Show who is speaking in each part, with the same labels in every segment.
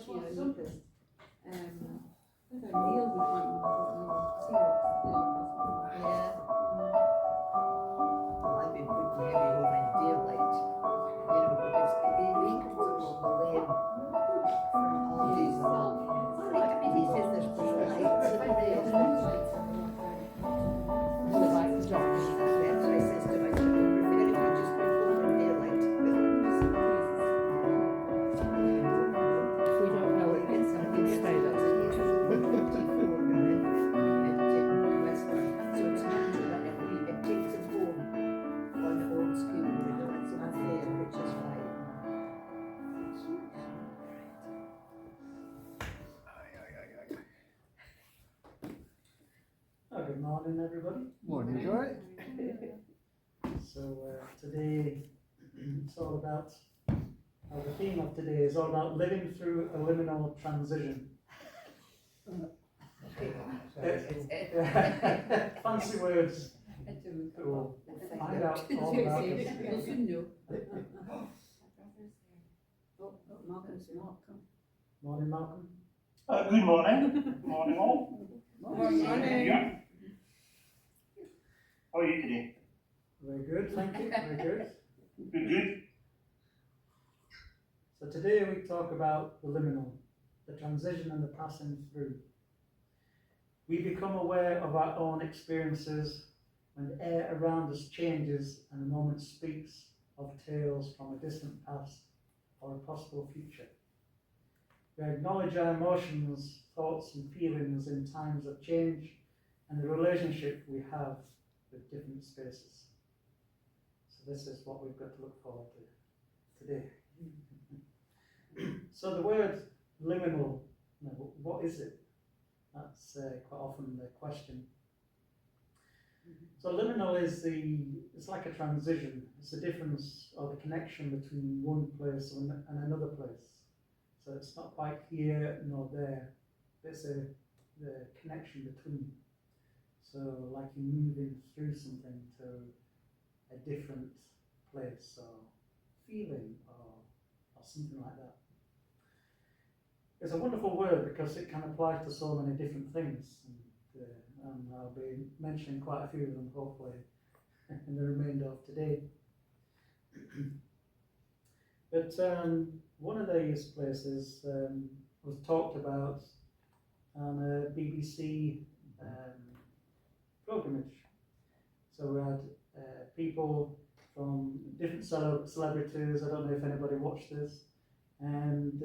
Speaker 1: last year, I noticed. Whether Neil would want them, I don't know. See how it's
Speaker 2: Yeah. Well, I've been putting heavy home in daylight, because it weakens along the lane from all days long. I mean, he says there's lights in there. That's what I says to myself, I prefer if you just put home in daylight.
Speaker 3: We don't know it gets something straight up.
Speaker 2: So it's not true that it takes it home on old school, it's not there, which is why.
Speaker 4: Good morning, everybody.
Speaker 5: Morning, Joy.
Speaker 4: So today it's all about, the theme of today is all about living through a liminal transition. Fancy words. We'll find out all about it.
Speaker 1: You'll soon know. Malcolm's Malcolm.
Speaker 4: Morning, Malcolm.
Speaker 6: Good morning. Morning all.
Speaker 1: Morning.
Speaker 6: Yeah. How are you today?
Speaker 4: Very good, thank you. Very good.
Speaker 6: Good.
Speaker 4: So today we talk about the liminal, the transition and the passing through. We become aware of our own experiences when the air around us changes and the moment speaks of tales from a distant past or a possible future. We acknowledge our emotions, thoughts and feelings in times of change and the relationship we have with different spaces. So this is what we've got to look forward to today. So the word liminal, what is it? That's quite often the question. So liminal is it's like a transition. It's the difference or the connection between one place and another place. So it's not quite here nor there. It's the connection between. So like you're moving through something to a different place or feeling or something like that. It's a wonderful word because it can apply to so many different things, and I'll be mentioning quite a few of them hopefully in the remainder of today. But one of these places was talked about on a BBC pilgrimage. So we had people from different celebrities. I don't know if anybody watched this, and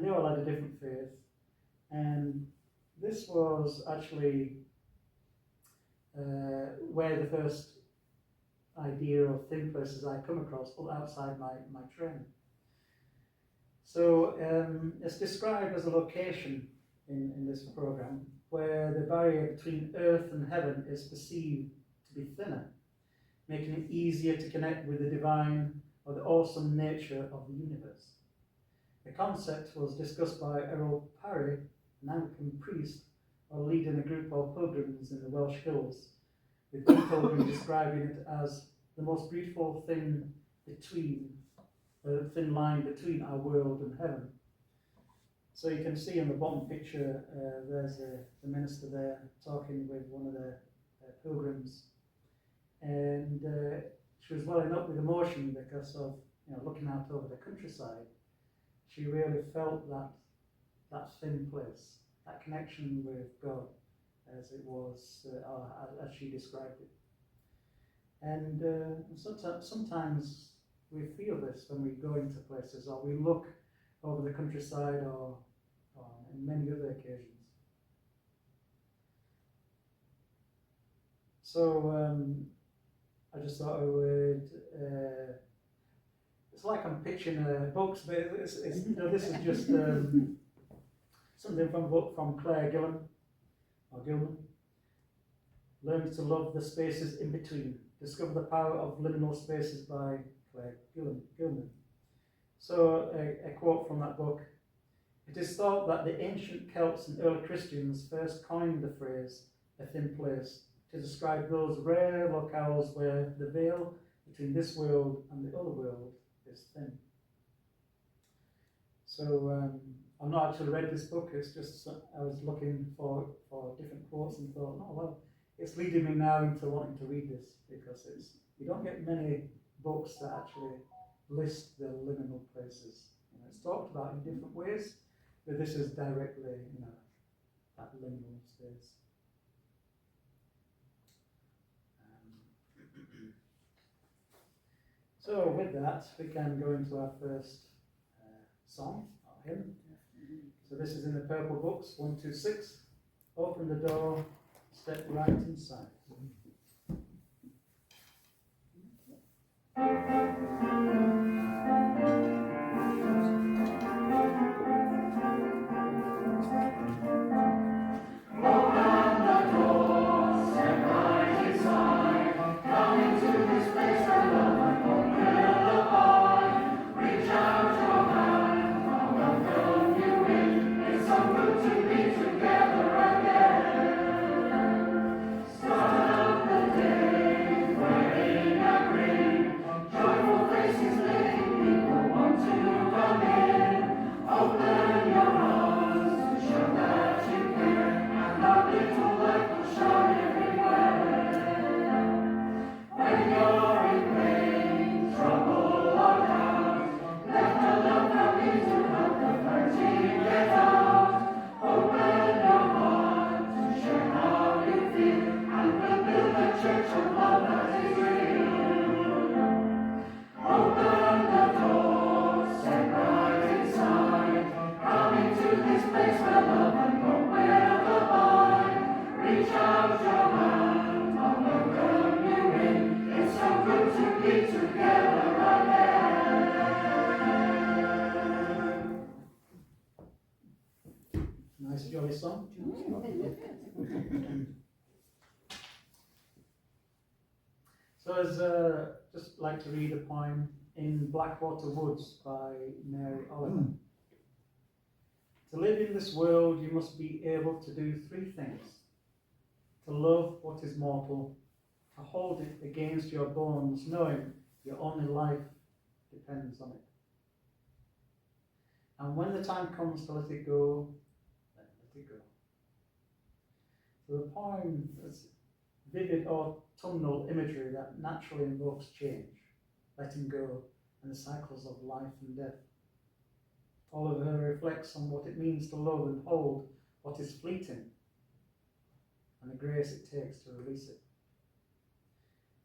Speaker 4: they all had a different faith. And this was actually where the first idea of thin places I come across outside my training. So it's described as a location in this program where the barrier between earth and heaven is perceived to be thinner, making it easier to connect with the divine or the awesome nature of the universe. The concept was discussed by Errol Parry, an Anglican priest, while leading a group of pilgrims in the Welsh Hills, with one pilgrim describing it as the most beautiful thin line between our world and heaven. So you can see in the bottom picture, there's the minister there talking with one of the pilgrims, and she was welling up with emotion because of looking out over the countryside. She really felt that thin place, that connection with God, as it was, as she described it. And sometimes we feel this when we go into places, or we look over the countryside, or in many other occasions. So I just thought I would. It's like I'm pitching books, but this is just something from a book from Claire Gilman. Learn to Love the Spaces in Between. Discover the Power of Liminal Spaces by Claire Gilman. So a quote from that book. It is thought that the ancient Celts and early Christians first coined the phrase a thin place to describe those rare locales where the veil between this world and the other world is thin. So I've not actually read this book, it's just I was looking for different quotes and thought, oh well, it's leading me now into wanting to read this, because you don't get many books that actually list the liminal places. It's talked about in different ways, but this is directly, that liminal space. So with that, we can go into our first song, or hymn. So this is in the purple books, 126. Open the door, step right inside. Nice jolly song. So I'd just like to read a poem in Blackwater Woods by Mary Oliver. To live in this world, you must be able to do three things: to love what is mortal, to hold it against your bones, knowing your only life depends on it. And when the time comes to let it go, then let it go. So the poem has vivid autumnal imagery that naturally invokes change, letting go, and the cycles of life and death. All of her reflects on what it means to love and hold what is fleeting, and the grace it takes to release it.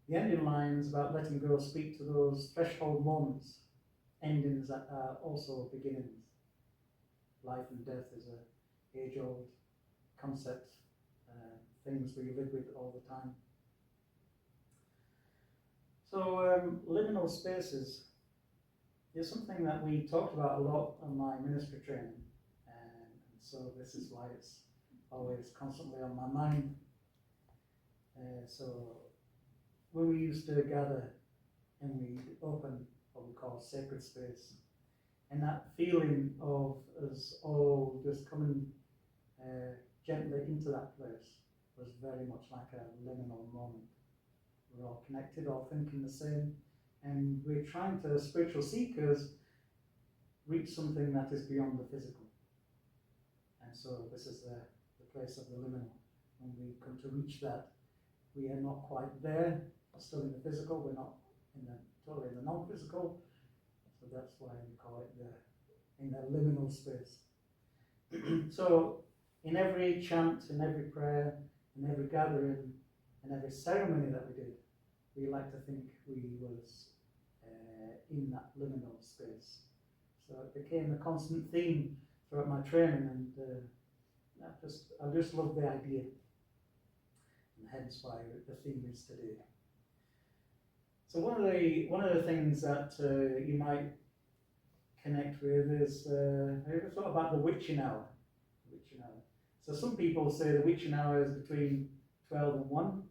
Speaker 4: The ending lines about letting go speak to those threshold moments, endings that are also beginnings. Life and death is an age-old concept, things we live with all the time. So liminal spaces is something that we talked about a lot on my ministry training, and so this is why it's always constantly on my mind. So when we used to gather and we open what we call sacred space, and that feeling of us all just coming gently into that place was very much like a liminal moment. We're all connected, all thinking the same, and we're trying to, spiritual seekers, reach something that is beyond the physical. And so this is the place of the liminal. When we come to reach that, we are not quite there, we're still in the physical, we're not totally in the non-physical, so that's why we call it in the liminal space. So in every chant, in every prayer, in every gathering, in every ceremony that we did, we like to think we was in that liminal space. So it became a constant theme throughout my training, and I just love the idea, and hence why the theme is today. So one of the things that you might connect with is, have you ever thought about the witching hour? So some people say the witching hour is between 12 and 1,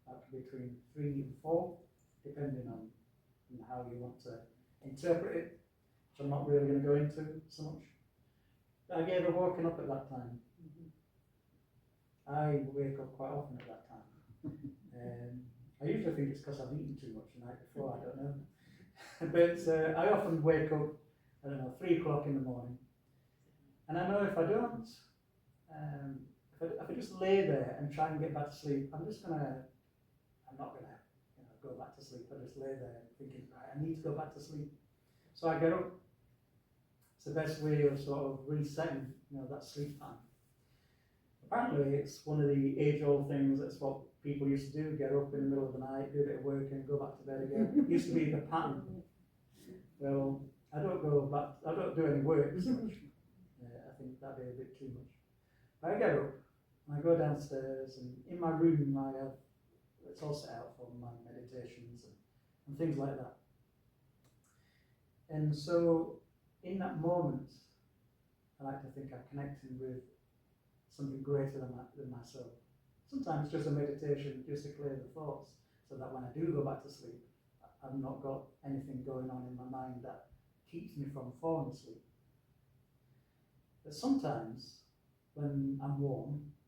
Speaker 4: that could be between 3 and 4, depending on how you want to interpret it, which I'm not really going to go into so much. Have you ever woken up at that time? I wake up quite often at that time. I usually think it's because I've eaten too much the night before, I don't know. But I often wake up, 3 o'clock in the morning. And I know if I don't, if I just lay there and try and get back to sleep, I'm not gonna, go back to sleep. I just lay there thinking, right, I need to go back to sleep. So I get up. It's the best way of sort of resetting, that sleep time. Apparently, it's one of the age-old things. That's what people used to do: get up in the middle of the night, do a bit of work, and go back to bed again. It used to be the pattern. Well, I don't go back. I don't do any work so much. I think that'd be a bit too much. But I get up, and I go downstairs, and in my room I have, it's all set out for my meditations and things like that. And so, in that moment, I like to think I'm connecting with something greater than myself. Sometimes just a meditation, just to clear the thoughts, so that when I do go back to sleep, I've not got anything going on in my mind that keeps me from falling asleep. But sometimes, when I'm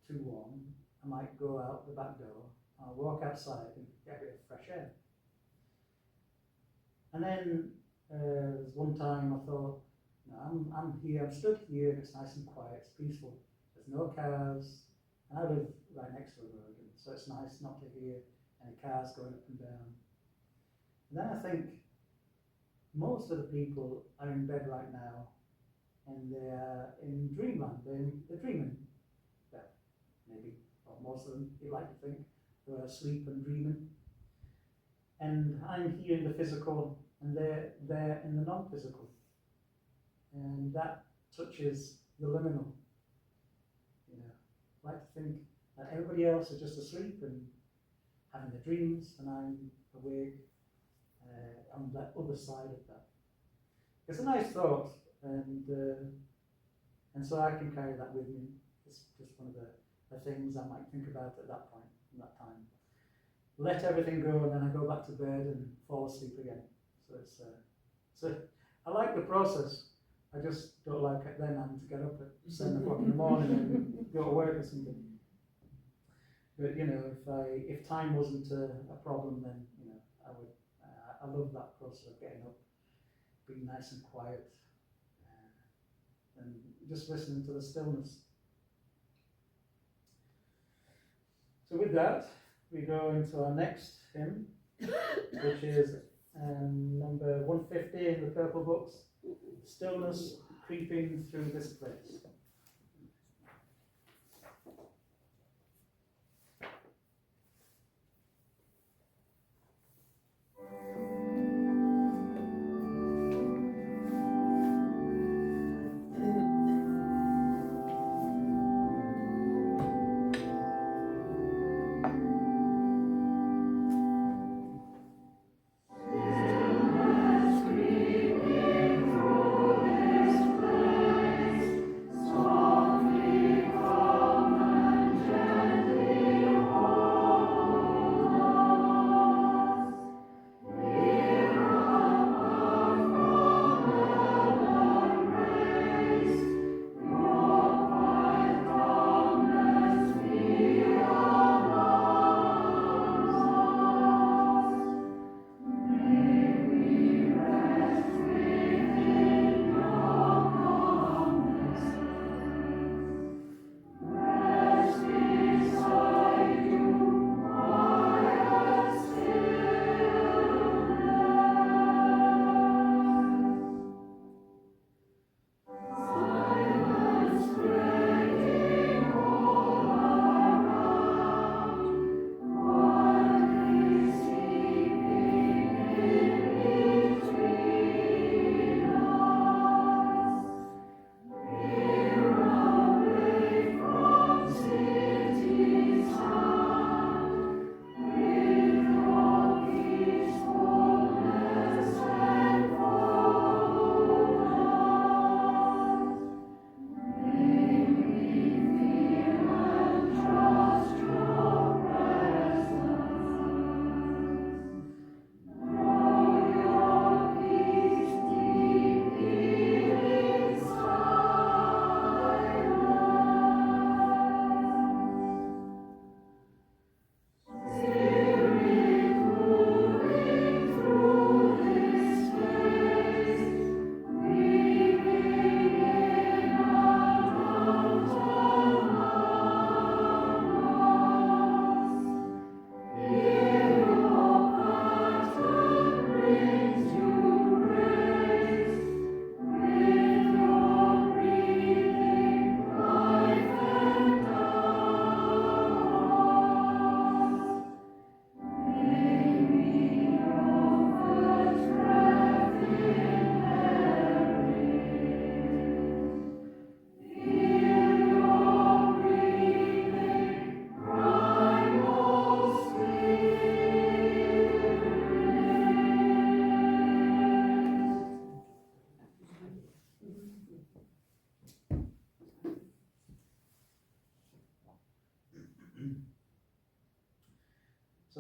Speaker 4: too warm, I might go out the back door, I'll walk outside and get a bit of fresh air. And then there's one time I thought, I'm here, I'm stood here, it's nice and quiet, it's peaceful. There's no cars, and I live right next to a road, and so it's nice not to hear any cars going up and down. And then I think, most of the people are in bed right now, and they are in dreamland. They're dreaming. Well, maybe, or most of them, you like to think, they're asleep and dreaming. And I'm here in the physical, and they're there in the non-physical. And that touches the liminal. I like to think that everybody else is just asleep and having their dreams, and I'm awake on that other side of that. It's a nice thought, and so I can carry that with me. It's just one of the things I might think about at that point, in that time. Let everything go, and then I go back to bed and fall asleep again. So I like the process. I just don't like it then having to get up at 7 o'clock in the morning and go to work or something. But if time wasn't a problem, then I would. I love that process of getting up, being nice and quiet, and just listening to the stillness. So with that, we go into our next hymn, which is number 150 in the purple books. Stillness creeping through this place.
Speaker 5: Stillness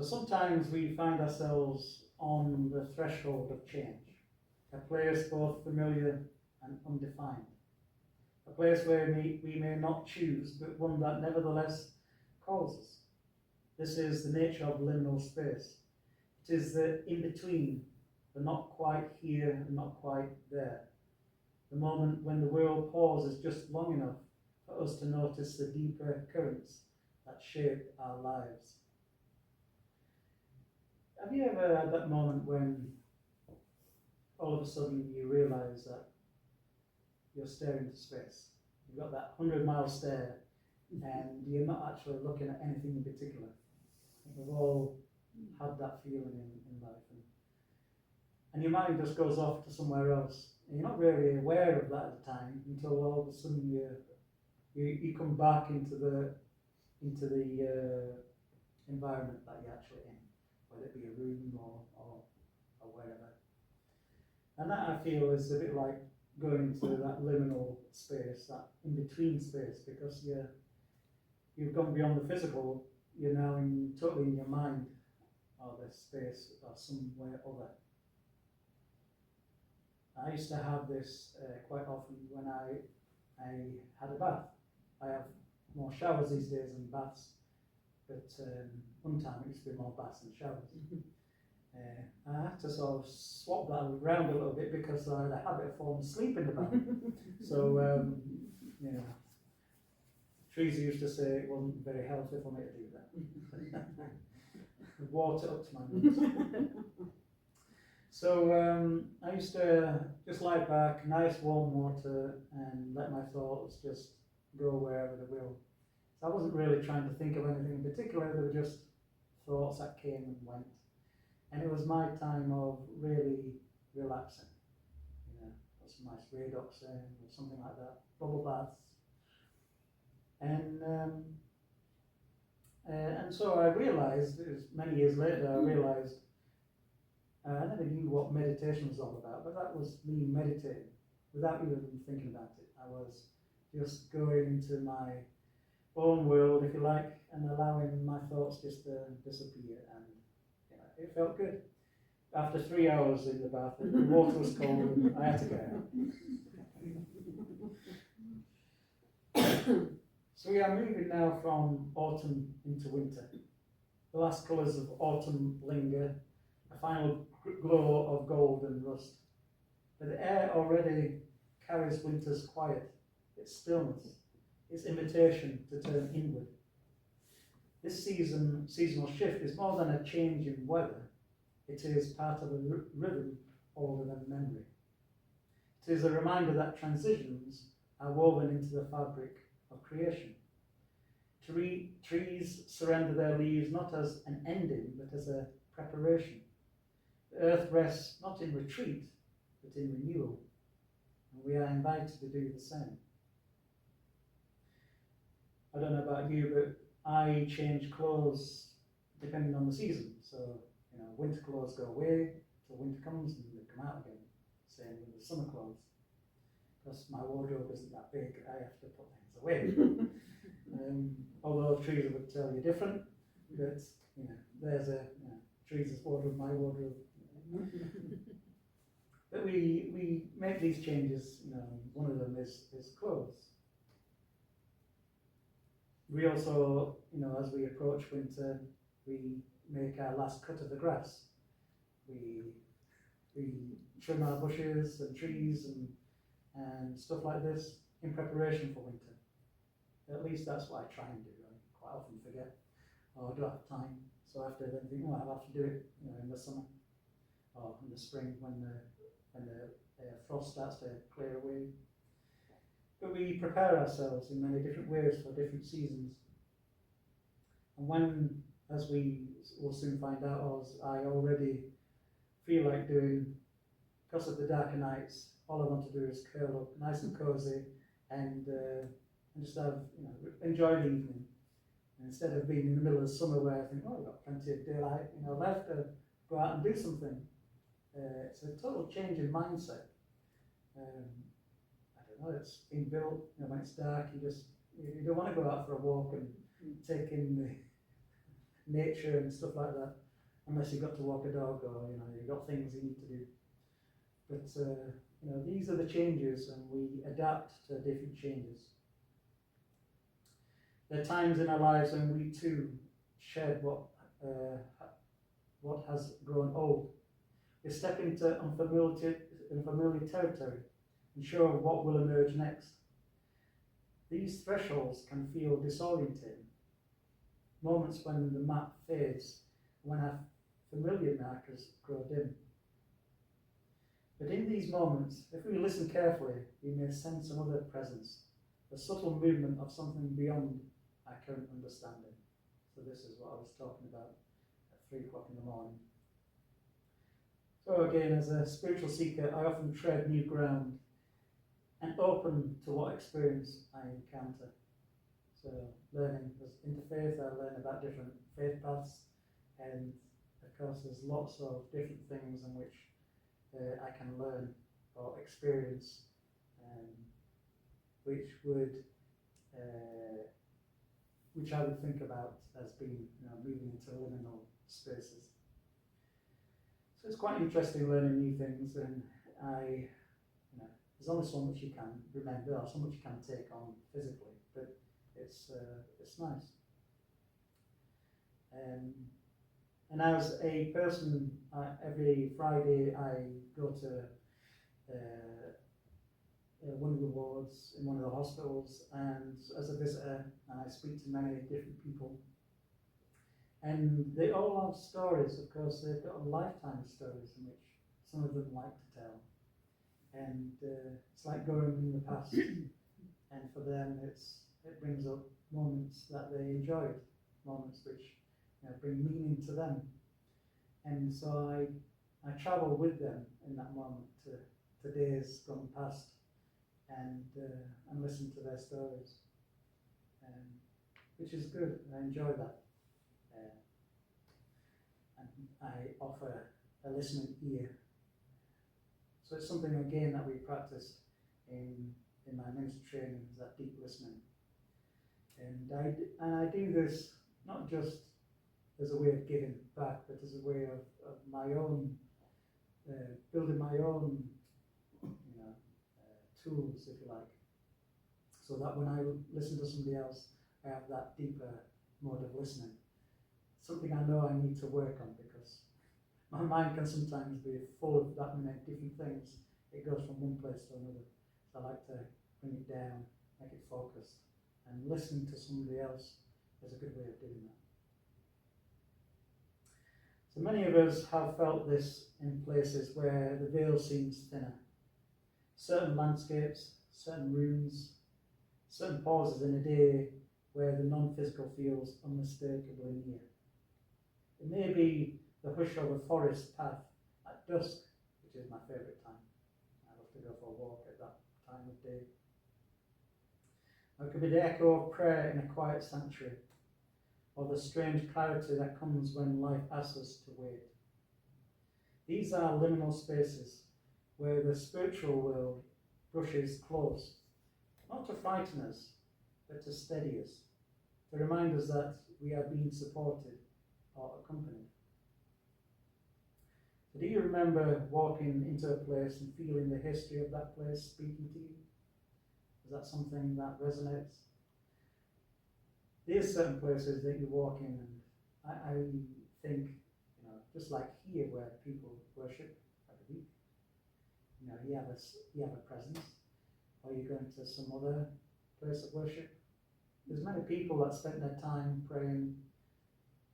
Speaker 4: sometimes we find ourselves on the threshold of change, a place both familiar and undefined, a place where we may not choose, but one that nevertheless calls us. This is the nature of liminal space. It is the in-between, the not quite here and not quite there. The moment when the world pauses just long enough for us to notice the deeper currents that shape our lives. Have you ever had that moment when all of a sudden you realise that you're staring into space? You've got that 100-mile stare and you're not actually looking at anything in particular. We've all had that feeling in life. And your mind just goes off to somewhere else. And you're not really aware of that at the time until all of a sudden you come back into the environment that you're actually in, whether it be a room or wherever. And that, I feel, is a bit like going into that liminal space, that in-between space, because you've gone beyond the physical, you're now totally in your mind, or the space, or somewhere other. I used to have this quite often when I had a bath. I have more showers these days than baths, but one time it used to be more baths than showers. I had to sort of swap that around a little bit because I had a habit of falling asleep in the bath. So, Teresa used to say it wasn't very healthy for me to do that. Water up to my knees. So I used to just lie back, nice warm water, and let my thoughts just go wherever they will. So I wasn't really trying to think of anything in particular, they were just thoughts that came and went. And it was my time of really relaxing. Put some nice Redox in or something like that, bubble baths. And so I realised, it was many years later, I realised I never knew what meditation was all about, but that was me meditating without even thinking about it. I was just going into my own world, if you like, and allowing my thoughts just to disappear. And it felt good. After 3 hours in the bath, the water was cold and I had to get out. So we are moving now from autumn into winter. The last colours of autumn linger, a final glow of gold and rust. But the air already carries winter's quiet, its stillness, its invitation to turn inward. This seasonal shift is more than a change in weather. It is part of a rhythm older than memory. It is a reminder that transitions are woven into the fabric of creation. Trees surrender their leaves not as an ending, but as a preparation. The earth rests not in retreat, but in renewal, and we are invited to do the same. I don't know about you, but I change clothes depending on the season. So, winter clothes go away till winter comes and they come out again. Same with the summer clothes. Because my wardrobe isn't that big, I have to put things away. Although Teresa would tell you different, but there's Teresa's wardrobe, my wardrobe. But we make these changes. One of them is clothes. We also, as we approach winter, we make our last cut of the grass. We trim our bushes and trees and stuff like this in preparation for winter. At least that's what I try and do. I quite often forget, or I don't have time. So I have to then think, I'll have to do it, in the summer or in the spring when the frost starts to clear away. But we prepare ourselves in many different ways for different seasons. And when, as we will soon find out, or as I already feel like doing, because of the darker nights, all I want to do is curl up nice and cozy and just have, enjoy the evening. And instead of being in the middle of summer where I think, I've got plenty of daylight, left to go out and do something. It's a total change in mindset. I don't know, it's inbuilt, when it's dark, you don't want to go out for a walk and take in nature and stuff like that, unless you've got to walk a dog or you've got things you need to do. But these are the changes, and we adapt to different changes. There are times in our lives when we too shed what has grown old. We step into unfamiliar territory, unsure of what will emerge next. These thresholds can feel disorientating. Moments when the map fades, when our familiar markers grow dim. But in these moments, if we listen carefully, we may sense another presence, a subtle movement of something beyond our current understanding. So this is what I was talking about at 3 o'clock in the morning. So again, as a spiritual seeker, I often tread new ground and open to what experience I encounter. So learning as interfaith, I learn about different faith paths, and of course there's lots of different things in which I can learn or experience, which I would think about as being moving into liminal spaces. So it's quite interesting learning new things, and there's only so much you can remember or so much you can take on physically, but it's nice. And as a person, every Friday I go to one of the wards in one of the hospitals, and as a visitor, I speak to many different people. And they all have stories, of course. They've got a lifetime of stories in which some of them like to tell. And it's like going in the past, and for them it brings up moments that they enjoyed, moments which bring meaning to them. And so I travel with them in that moment to days gone past, and listen to their stories, which is good. I enjoy that. And I offer a listening ear. So it's something again that we practice in my ministry training, is that deep listening. And I do this not just as a way of giving back, but as a way of my own building my own tools, if you like, so that when I listen to somebody else, I have that deeper mode of listening. Something I know I need to work on, because my mind can sometimes be full of that many different things. It goes from one place to another. So I like to bring it down, make it focused, and listening to somebody else is a good way of doing that. So many of us have felt this in places where the veil seems thinner. Certain landscapes, certain rooms, certain pauses in a day where the non-physical feels unmistakably near. It may be the hush of a forest path at dusk, which is my favourite time. I love to go for a walk at that time of day. Or it could be the echo of prayer in a quiet sanctuary, or the strange clarity that comes when life asks us to wait. These are liminal spaces where the spiritual world brushes close, not to frighten us, but to steady us, to remind us that we are being supported or accompanied. So do you remember walking into a place and feeling the history of that place speaking to you? Is that something that resonates? There's certain places that you walk in, and I think, just like here where people worship every week, you have a presence, or you go into some other place of worship. There's many people that spend their time praying,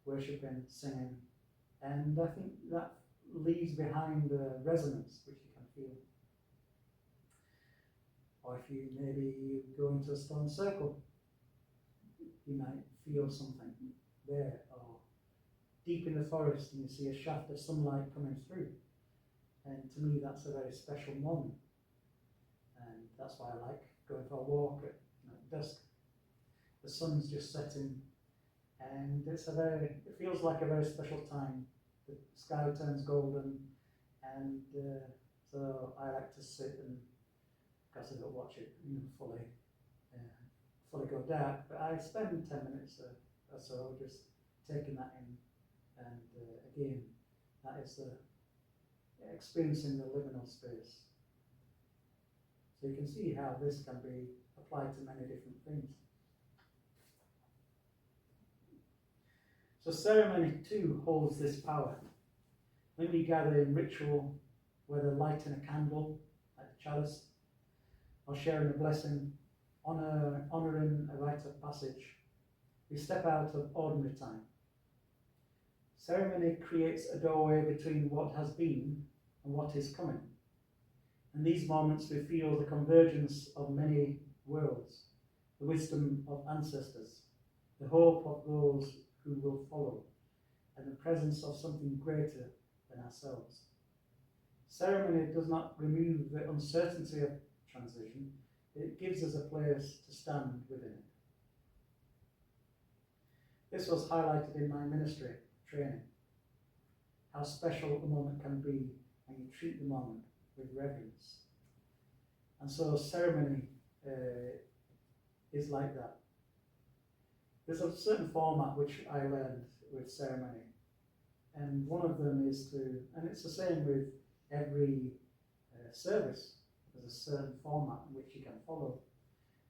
Speaker 4: worshiping, singing, and I think that leaves behind the resonance which you can feel. Or if you maybe go into a stone circle, you might feel something there, or deep in the forest and you see a shaft of sunlight coming through. And to me, that's a very special moment. And that's why I like going for a walk at dusk. The sun's just setting, and it feels like a very special time. The sky turns golden, and so I like to sit, and because I don't watch it fully go dark, but I spend 10 minutes or so just taking that in, and again, that is the experiencing the liminal space. So you can see how this can be applied to many different things. So ceremony too holds this power. When we gather in ritual, whether lighting a candle, like the chalice, or sharing a blessing, honouring a rite of passage, we step out of ordinary time. Ceremony creates a doorway between what has been and what is coming. In these moments we feel the convergence of many worlds, the wisdom of ancestors, the hope of those who will follow, and the presence of something greater than ourselves. Ceremony does not remove the uncertainty of transition, it gives us a place to stand within it. This was highlighted in my ministry training, how special a moment can be when you treat the moment with reverence. And so ceremony is like that. There's a certain format which I learned with ceremony, and one of them is to, and it's the same with every service, there's a certain format in which you can follow,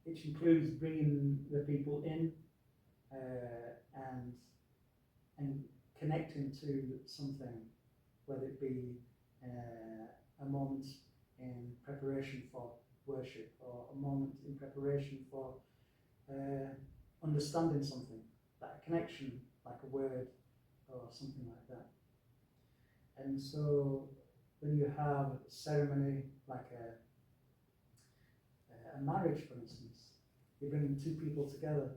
Speaker 4: which includes bringing the people in and connecting to something, whether it be a moment in preparation for worship, or a moment in preparation for understanding something, like a connection, like a word, or something like that. And so when you have ceremony, like a marriage, for instance, you're bringing two people together,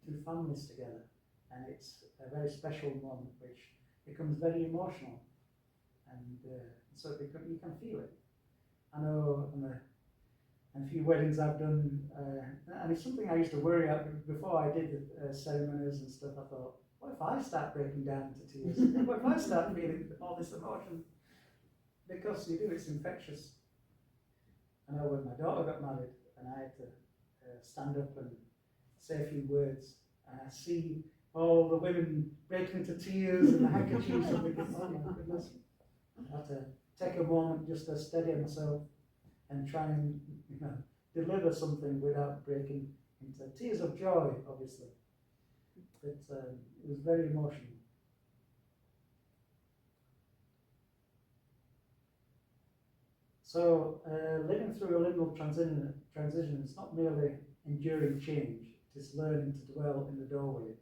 Speaker 4: two families together, and it's a very special moment which becomes very emotional, and so you can feel it. I know and a few weddings I've done, and it's something I used to worry about before I did the ceremonies and stuff. I thought, what if I start breaking down into tears? What if I start feeling all this emotion? Because you do, it's infectious. I know when my daughter got married and I had to stand up and say a few words, and I see all the women breaking into tears and the handkerchiefs, and thinking, oh my goodness. I had to take a moment just to steady myself and try and deliver something without breaking into tears of joy, obviously. But it was very emotional. So living through a liminal transition is not merely enduring change, it is learning to dwell in the doorway.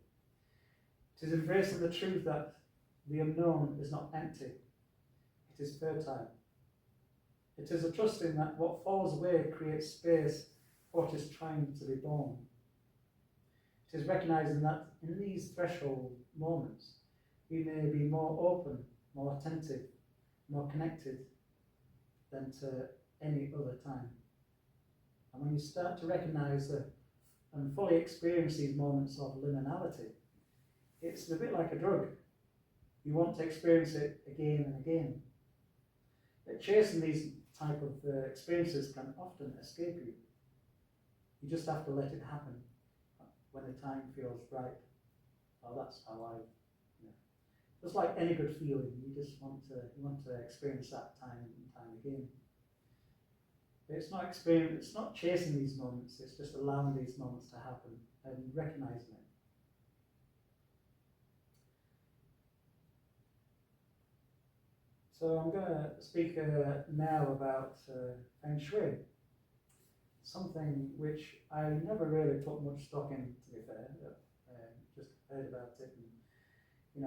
Speaker 4: It is embracing the truth that the unknown is not empty, it is fertile. It is a trusting that what falls away creates space for what is trying to be born. It is recognizing that in these threshold moments, we may be more open, more attentive, more connected than to any other time. And when you start to recognize and fully experience these moments of liminality, it's a bit like a drug. You want to experience it again and again. But chasing these type of experiences can often escape you. You just have to let it happen when the time feels right. Well, that's how just like any good feeling, you want to experience that time and time again. But it's not chasing these moments, it's just allowing these moments to happen and recognizing it. So I'm going to speak now about Feng Shui, something which I never really put much stock in, to be fair. Just heard about it, and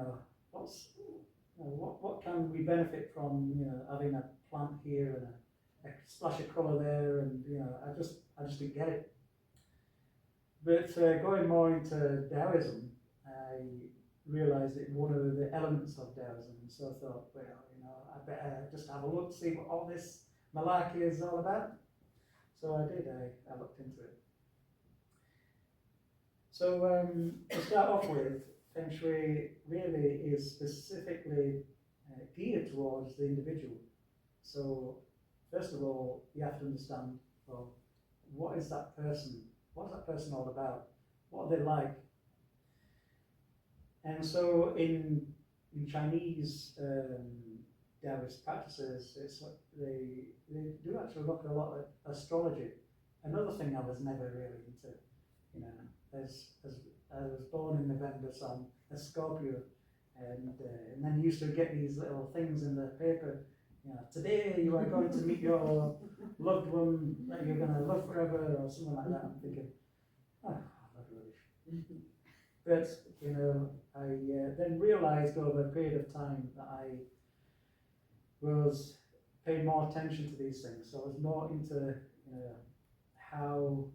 Speaker 4: what can we benefit from having a plant here and a splash of colour there, and I just didn't get it. But going more into Taoism, I realised it one of the elements of Taoism, and so I thought, well, I better just have a look, see what all this malarkey is all about. So I did, I looked into it. So to start off with, Feng Shui really is specifically geared towards the individual. So first of all, you have to understand, well, what is that person all about? What are they like? And so in Chinese Taoist practices, it's like they do actually look a lot at astrology. Another thing I was never really into, you know, as I was born in November, so I'm a Scorpio, and then you used to get these little things in the paper, you know, today you are going to meet your loved one that you're going to love forever, or something like that. I'm thinking, oh, that's rubbish. But, you know, I then realised over a period of time that I was paying more attention to these things. So I was more into, you know, how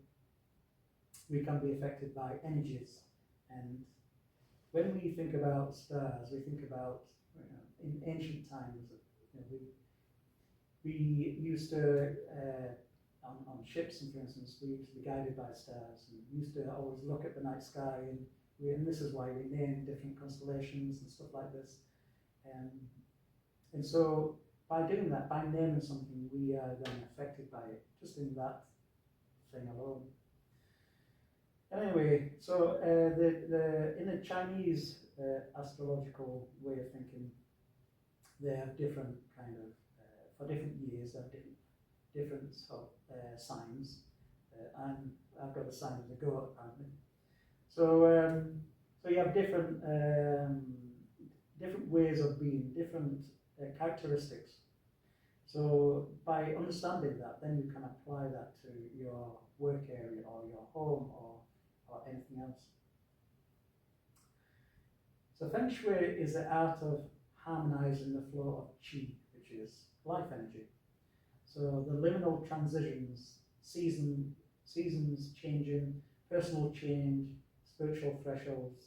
Speaker 4: we can be affected by energies. And when we think about stars, we think about, you know, in ancient times, you know, we used to, on ships, and for instance, we used to be guided by stars, and we used to always look at the night sky, and this is why we name different constellations and stuff like this. And so by doing that, by naming something, we are then affected by it, just in that thing alone. Anyway, so in the Chinese astrological way of thinking, they have different kind of, for different years, they have different sort of signs, and I've got the sign of the goat apparently. So so you have different different ways of being, different characteristics. So by understanding that, then you can apply that to your work area or your home or anything else. So Feng Shui is the art of harmonizing the flow of Qi, which is life energy. So the liminal transitions, seasons changing, personal change, spiritual thresholds,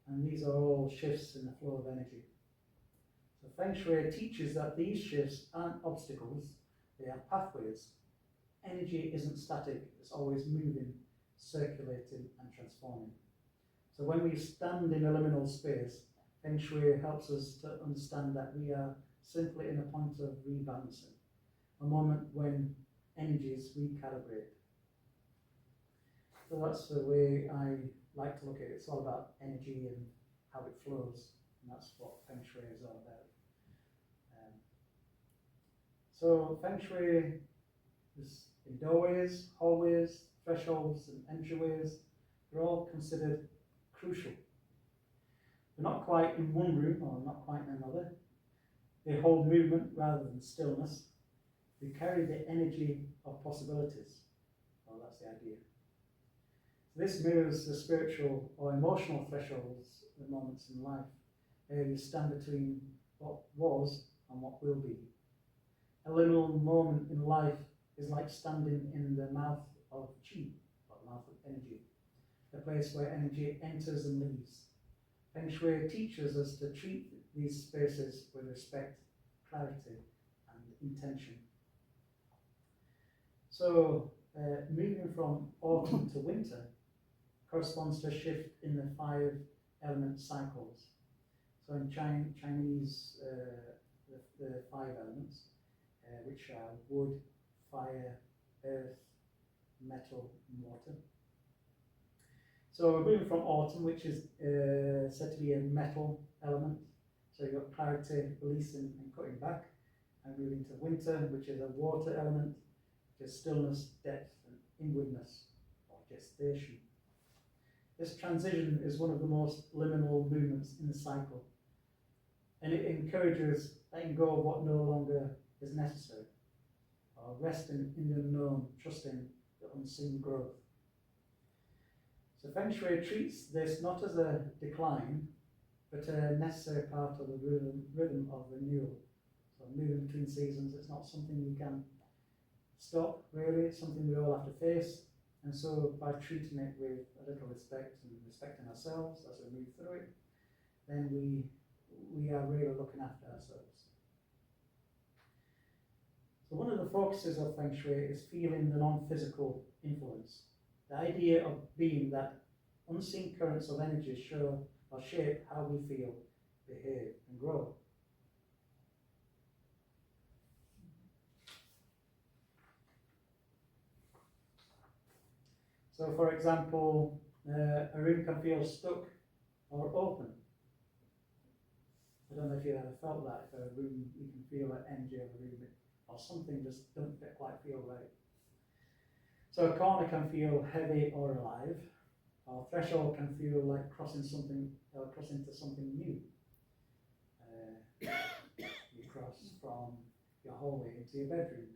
Speaker 4: and these are all shifts in the flow of energy. So Feng Shui teaches that these shifts aren't obstacles, they are pathways. Energy isn't static, it's always moving, circulating and transforming. So when we stand in a liminal space, Feng Shui helps us to understand that we are simply in a point of rebalancing, a moment when energies recalibrate. So that's the way I like to look at it. It's all about energy and how it flows, and that's what Feng Shui is all about. So Feng Shui is in doorways, hallways, thresholds and entryways. They're all considered crucial. They're not quite in one room or not quite in another. They hold movement rather than stillness. They carry the energy of possibilities. Well, that's the idea. So this mirrors the spiritual or emotional thresholds, the moments in life, where you stand between what was and what will be. A liminal moment in life is like standing in the mouth of Qi, or mouth of energy, a place where energy enters and leaves. Feng Shui teaches us to treat these spaces with respect, clarity, and intention. So, moving from autumn to winter corresponds to a shift in the 5 element cycles. So in Chinese, the 5 elements, which are wood, fire, earth, metal, and water. So we're moving from autumn, which is said to be a metal element. So you've got clarity, releasing and cutting back. And moving to winter, which is a water element, which is stillness, depth, and inwardness, or gestation. This transition is one of the most liminal movements in the cycle. And it encourages letting go of what no longer is necessary, or resting in the unknown, trusting the unseen growth. So Feng Shui treats this not as a decline, but a necessary part of the rhythm of renewal. So moving between seasons, it's not something we can stop, really. It's something we all have to face. And so by treating it with a little respect and respecting ourselves as we move through it, then we are really looking after ourselves. So one of the focuses of Feng Shui is feeling the non-physical influence. The idea of being that unseen currents of energy show or shape how we feel, behave, and grow. So for example, a room can feel stuck or open. I don't know if you've ever felt that, if a room, you can feel that energy of a room, or something just doesn't quite feel right. So a corner can feel heavy or alive, or threshold can feel like crossing something, or crossing into something new. You cross from your hallway into your bedroom.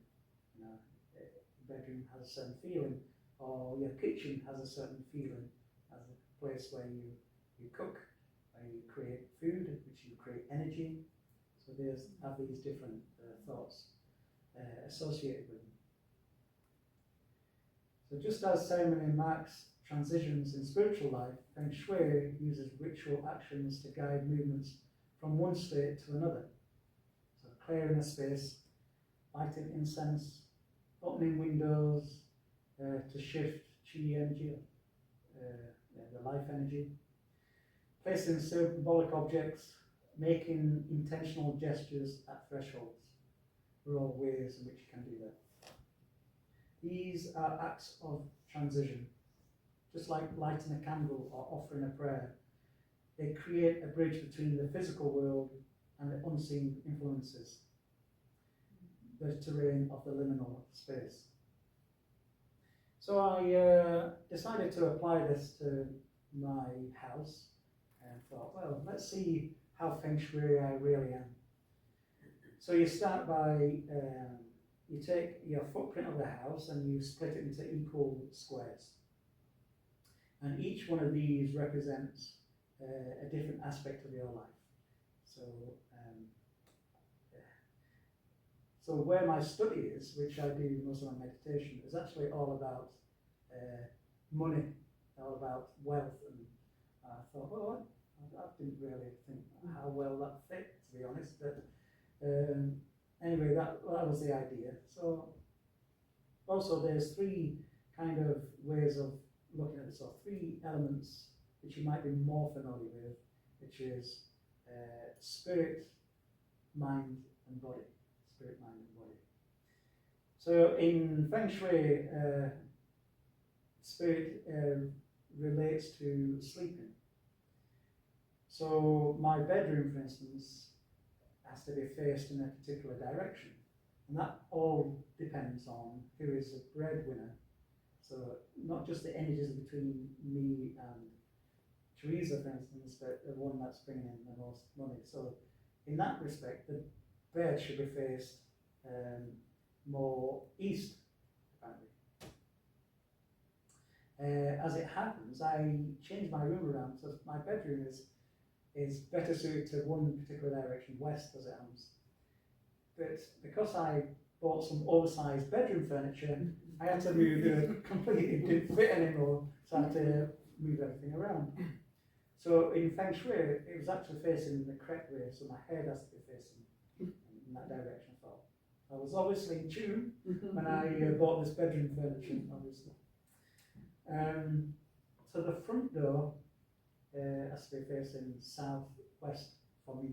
Speaker 4: You know, the bedroom has a certain feeling, or your kitchen has a certain feeling, as a place where you cook, where you create food, which you create energy. So there's have these different thoughts associated with them. So just as ceremony marks transitions in spiritual life, Feng Shui uses ritual actions to guide movements from one state to another. So clearing a space, lighting incense, opening windows to shift qi energy, the life energy, placing symbolic objects, making intentional gestures at thresholds. There are all ways in which you can do that. These are acts of transition. Just like lighting a candle or offering a prayer, they create a bridge between the physical world and the unseen influences, the terrain of the liminal space. So I decided to apply this to my house and thought, well, let's see how Feng Shui I really am. So you start by, you take your footprint of the house and you split it into equal squares. And each one of these represents a different aspect of your life. So, so where my study is, which I do most of my meditation, is actually all about money, all about wealth. And I thought, well, I didn't really think how well that fit, to be honest. But anyway, that was the idea. So also there's three kind of ways of looking at this, or three elements which you might be more familiar with, which is spirit, mind, and body. Spirit, mind, and body. So in Feng Shui, spirit relates to sleeping. So my bedroom, for instance, has to be faced in a particular direction. And that all depends on who is the breadwinner. So not just the energies between me and Teresa, for instance, but the one that's bringing in the most money. So in that respect, the bed should be faced more east, apparently. As it happens, I changed my room around, so my bedroom is better suited to one particular direction, west, as it happens. But because I bought some oversized bedroom furniture, I had to move it completely, it didn't fit anymore, so I had to move everything around. So in Feng Shui, it was actually facing the correct way, so my head has to be facing in that direction. I was obviously in tune when I bought this bedroom furniture, obviously. So the front door has to be facing southwest for me.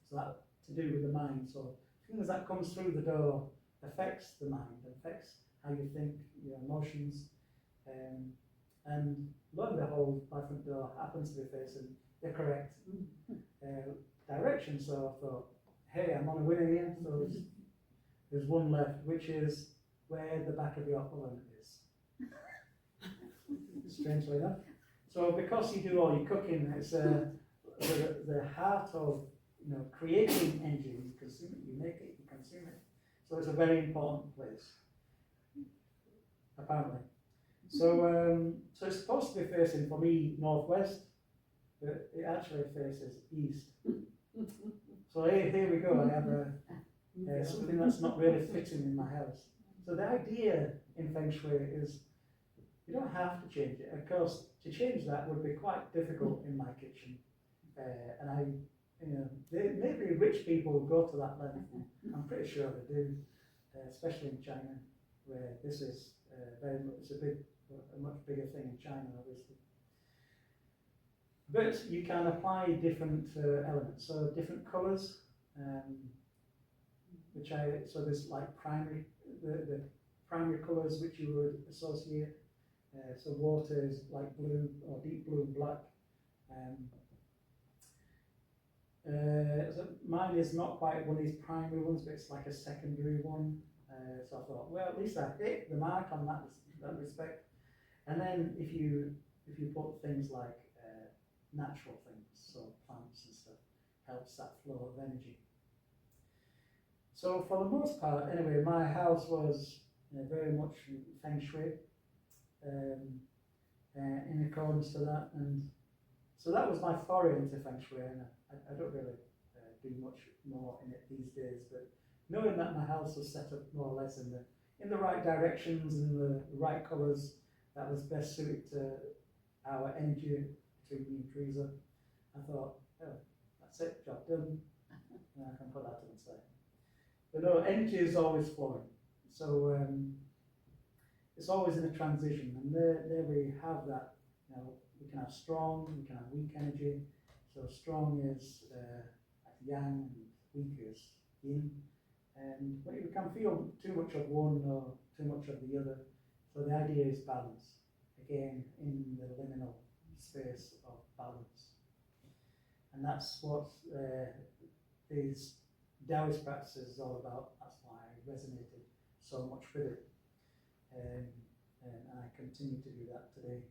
Speaker 4: So that to do with the mind. So things that comes through the door affects the mind, affects how you think, your emotions, and lo and behold, my front door happens to be facing the correct direction. So I thought, hey, I'm on a winner here. So there's one left, which is where the back of your oven is. Strangely enough. So because you do all your cooking, it's the heart of creating energy. You consume it, you make it, you consume it. So it's a very important place, apparently. So so it's supposed to be facing, for me, northwest, but it actually faces east. So here we go. I have something that's not really fitting in my house. So the idea in Feng Shui is you don't have to change it. Of course, to change that would be quite difficult in my kitchen, and maybe rich people go to that length. I'm pretty sure they do, especially in China, where this is it's a much bigger thing in China, obviously. But you can apply different elements, so different colours, so there's like the primary colours which you would associate. So water is like blue or deep blue and black. So mine is not quite one of these primary ones, but it's like a secondary one. So I thought, well, at least I hit the mark on that respect. And then if you put things like natural things, so plants and stuff, helps that flow of energy. So for the most part, anyway, my house was very much feng shui, in accordance to that, and so that was my foray into feng shui, and I don't really do much more in it these days, but knowing that my house was set up more or less in the right directions and the right colours that was best suited to our energy between me and Teresa, I thought, oh, that's it, job done, and I can put that to the side. But no, energy is always flowing, so it's always in a transition, and there we have that. You know, we can have strong, we can have weak energy. So strong is like yang, and weak is yin, and we can feel too much of one or too much of the other. So the idea is balance, again in the liminal space of balance, and that's what these Taoist practices is all about. That's why I resonated so much with it, and I continue to do that today.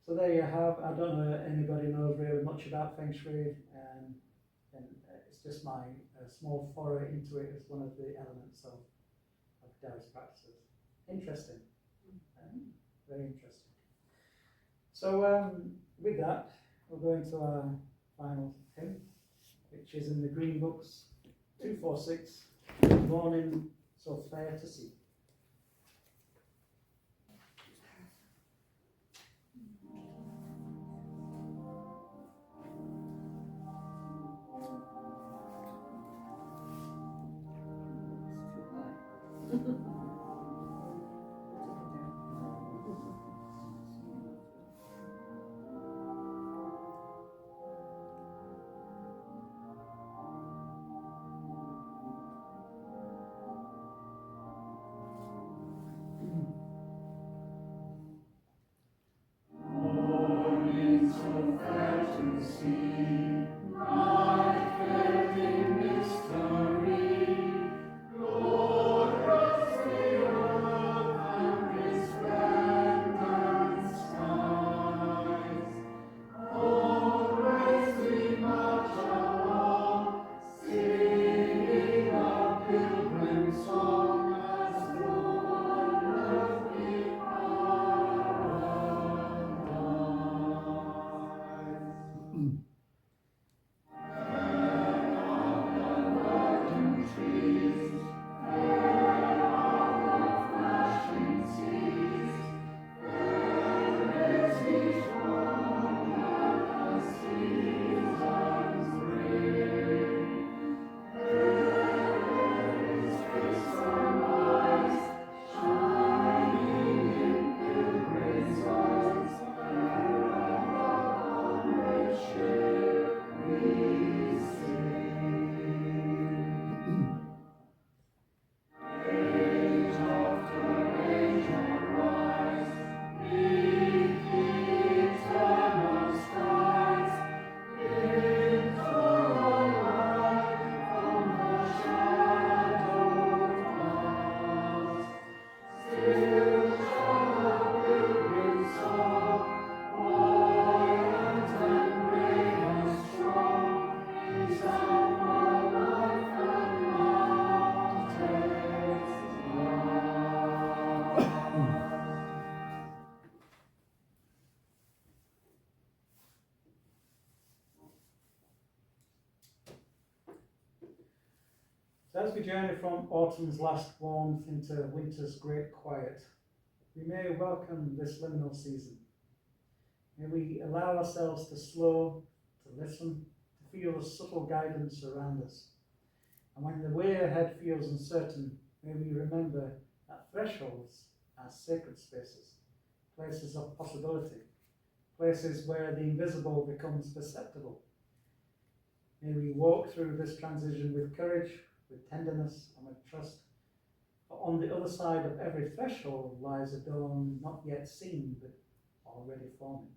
Speaker 4: So there you have. I don't know if anybody knows really much about Feng Shui, and it's just my small foray into it as one of the elements of Taoist practices. Interesting, very interesting. So with that, we'll go into our final hymn, which is in the Green Books, 246, Morning So Fair to See. So as we journey from autumn's last warmth into winter's great quiet, we may welcome this liminal season. May we allow ourselves to slow, to listen, to feel the subtle guidance around us. And when the way ahead feels uncertain, may we remember that thresholds are sacred spaces, places of possibility, places where the invisible becomes perceptible. May we walk through this transition with courage, with tenderness, and with trust. For on the other side of every threshold lies a dawn not yet seen, but already forming.